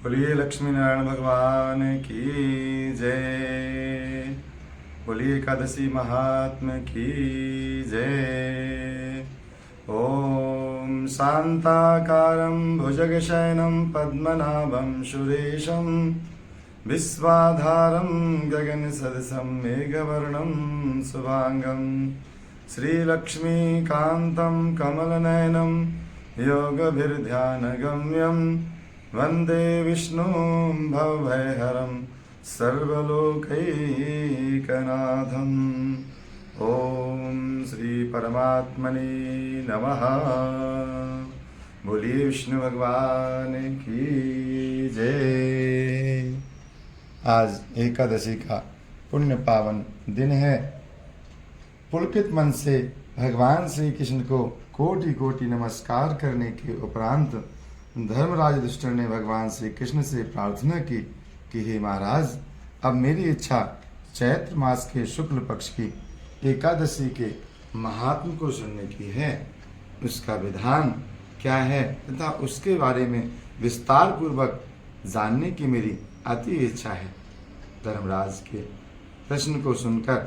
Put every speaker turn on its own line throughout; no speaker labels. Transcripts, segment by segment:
बोलिए लक्ष्मी नारायण भगवान की जय। बोलिए एकादशी महात्म की जय। ओम शांताकारं भुजगशयनं पद्मनाभं सुरेशं विश्वाधारं गगनसदृशं मेघवर्णं शुभांगं श्रीलक्ष्मीकान्तं कमलनयनं योगभिर्ध्यानगम्यं वन्दे विष्णुं भवभयहरं सर्वलोकैकनाथम्। ओम श्री परमात्मने नमः। बोलिए विष्णु भगवान की जय। आज एकादशी का पुण्य पावन दिन है। पुलकित मन से भगवान श्री कृष्ण को कोटि कोटि नमस्कार करने के उपरांत धर्मराज युधिष्ठिर ने भगवान श्री कृष्ण से प्रार्थना की कि हे महाराज, अब मेरी इच्छा चैत्र मास के शुक्ल पक्ष की एकादशी के महात्म को सुनने की है। उसका विधान क्या है तथा उसके बारे में विस्तार पूर्वक जानने की मेरी अति इच्छा है। धर्मराज के प्रश्न को सुनकर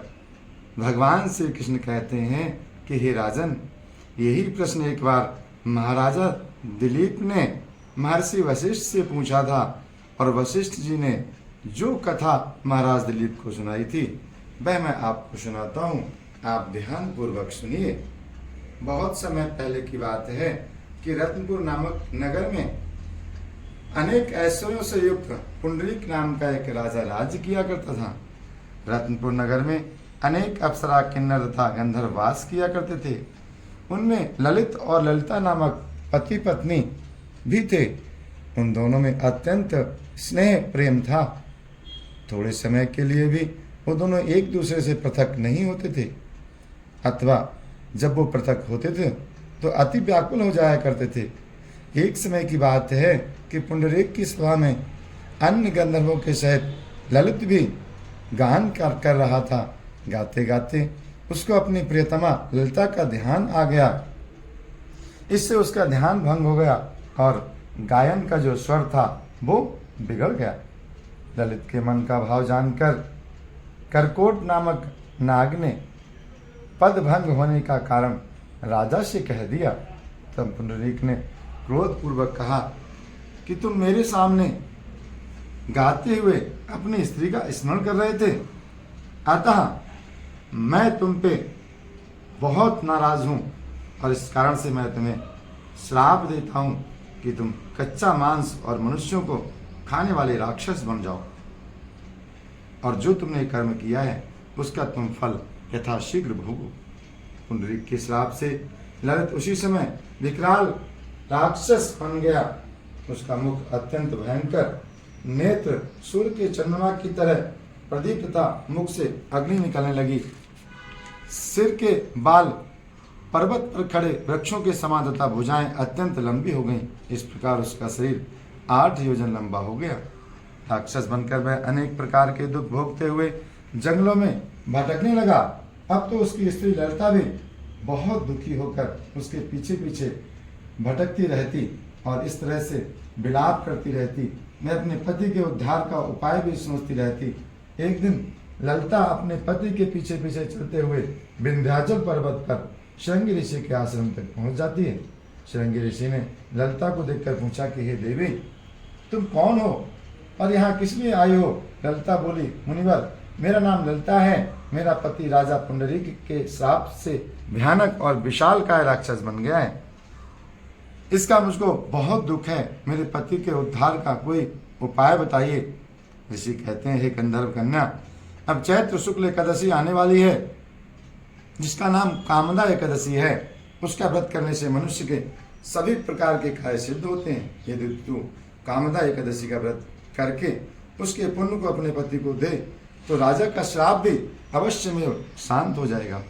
भगवान श्री कृष्ण कहते हैं कि हे राजन, यही प्रश्न एक बार महाराजा दिलीप ने महर्षि वशिष्ठ से पूछा था और वशिष्ठ जी ने जो कथा महाराज दिलीप को सुनाई थी वह मैं आपको सुनाता हूँ। आप ध्यान पूर्वक सुनिए। बहुत समय पहले की बात है कि रत्नपुर नामक नगर में अनेक ऐश्वर्यों से युक्त पुंडरीक नाम का एक राजा राज्य किया करता था। रत्नपुर नगर में अनेक अप्सरा, किन्नर तथा गंधर्व वास किया करते थे। उनमें ललित और ललिता नामक पति पत्नी भी थे। उन दोनों में अत्यंत स्नेह प्रेम था। थोड़े समय के लिए भी वो दोनों एक दूसरे से पृथक नहीं होते थे, अथवा जब वो पृथक होते थे तो अति व्याकुल हो जाया करते थे। एक समय की बात है कि पुंडरीक की सभा में अन्य गंधर्वों के सहित ललित भी गान कर रहा था। गाते गाते उसको अपनी प्रियतमा ललिता का ध्यान आ गया। इससे उसका ध्यान भंग हो गया और गायन का जो स्वर था वो बिगड़ गया। ललित के मन का भाव जानकर करकोट नामक नाग ने पद भंग होने का कारण राजा से कह दिया। तब पुंडरीक ने क्रोधपूर्वक कहा कि तुम मेरे सामने गाते हुए अपनी स्त्री का स्मरण कर रहे थे, अतः मैं तुम पे बहुत नाराज हूं और इस कारण से मैं तुम्हें श्राप देता हूं कि तुम कच्चा मांस और मनुष्यों को खाने वाले राक्षस बन जाओ और जो तुमने कर्म किया है उसका तुम फल यथाशीघ्र भोगो। पुंडरीक के श्राप से ललित उसी समय विकराल राक्षस बन गया। उसका मुख अत्यंत भयंकर, नेत्र सूर्य के चंद्रमा की तरह प्रदीप्त तथा मुख से अग्नि निकलने लगी। सिर के बाल पर्वत पर खड़े वृक्षों के समान तथा भुजाएं अत्यंत लंबी हो गईं। इस प्रकार उसका शरीर 8 योजन लंबा हो गया। राक्षस बनकर वह अनेक प्रकार के दुख भोगते हुए जंगलों में भटकने लगा। अब तो उसकी स्त्री ललिता भी बहुत दुखी होकर उसके पीछे पीछे भटकती रहती और इस तरह से विलाप करती रहती। मैं अपने पति के उद्धार का उपाय भी सोचती रहती। एक दिन ललिता अपने पति के पीछे पीछे चलते हुए विंध्याचल पर्वत पर श्रृंगी ऋषि के आश्रम तक पहुंच जाती है। श्रृंगी ऋषि ने ललिता को देखकर पूछा कि हे देवी, तुम कौन हो और यहाँ किस लिए आई हो? ललिता बोली, मुनिवर, मेरा नाम ललिता है। मेरा पति राजा पुंडरीक के श्राप से भयानक और विशालकाय राक्षस बन गया है। इसका मुझको बहुत दुख है। मेरे पति के उद्धार का कोई उपाय बताइए। ऋषि कहते हैं, हे गंधर्व कन्या, अब चैत्र शुक्ल एकादशी आने वाली है जिसका नाम कामदा एकादशी है। उसका व्रत करने से मनुष्य के सभी प्रकार के कार्य सिद्ध होते हैं। यदि तू कामदा एकादशी का व्रत करके उसके पुण्य को अपने पति को दे तो राजा का श्राप भी अवश्य में शांत हो जाएगा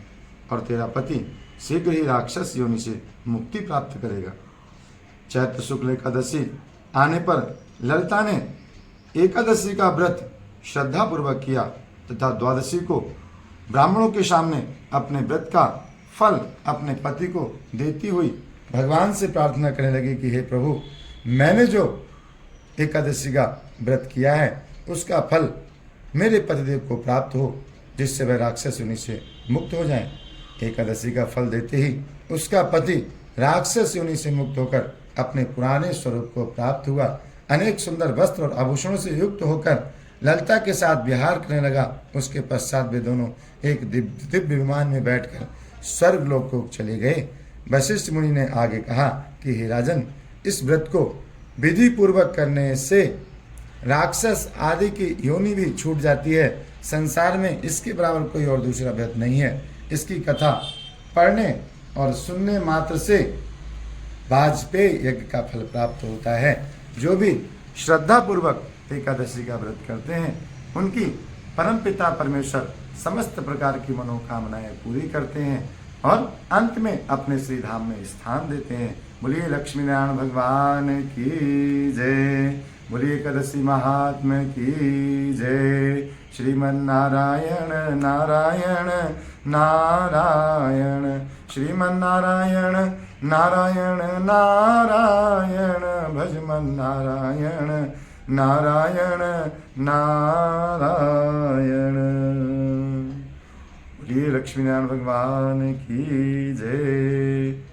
और तेरा पति शीघ्र ही राक्षस योनि से मुक्ति प्राप्त करेगा। चैत्र शुक्ल एकादशी आने पर ललिता ने एकादशी का व्रत श्रद्धा पूर्वक किया तथा द्वादशी को ब्राह्मणों के सामने अपने व्रत का फल अपने पति को देती हुई भगवान से प्रार्थना करने लगी कि हे प्रभु, मैंने जो एकादशी का व्रत किया है उसका फल मेरे पतिदेव को प्राप्त हो, जिससे वह राक्षस योनि से मुक्त हो जाए। एकादशी का फल देते ही उसका पति राक्षस योनि से मुक्त होकर अपने पुराने स्वरूप को प्राप्त हुआ। अनेक सुंदर वस्त्र और आभूषणों से युक्त होकर ललिता के साथ विहार करने लगा। उसके पश्चात वे दोनों एक दिव्य विमान में बैठकर स्वर्ग लोक को चले गए। वशिष्ठ मुनि ने आगे कहा कि हे राजन, इस व्रत को विधि पूर्वक करने से राक्षस आदि की योनि भी छूट जाती है। संसार में इसके बराबर कोई और दूसरा व्रत नहीं है। इसकी कथा पढ़ने और सुनने मात्र से वाजपेयी यज्ञ का फल प्राप्त होता है। जो भी श्रद्धा पूर्वक एकादशी का व्रत करते हैं उनकी परमपिता परमेश्वर समस्त प्रकार की मनोकामनाएं पूरी करते हैं और अंत में अपने श्री धाम में स्थान देते हैं। बोलिए लक्ष्मी नारायण भगवान की जय। बोलिए एकादशी महात्मा की जय। श्रीमन नारायण नारायण नारायण, श्रीमन नारायण नारायण नारायण, भजमन नारायण नारायण नारायण। बोलिए लक्ष्मी नारायण भगवान की जय।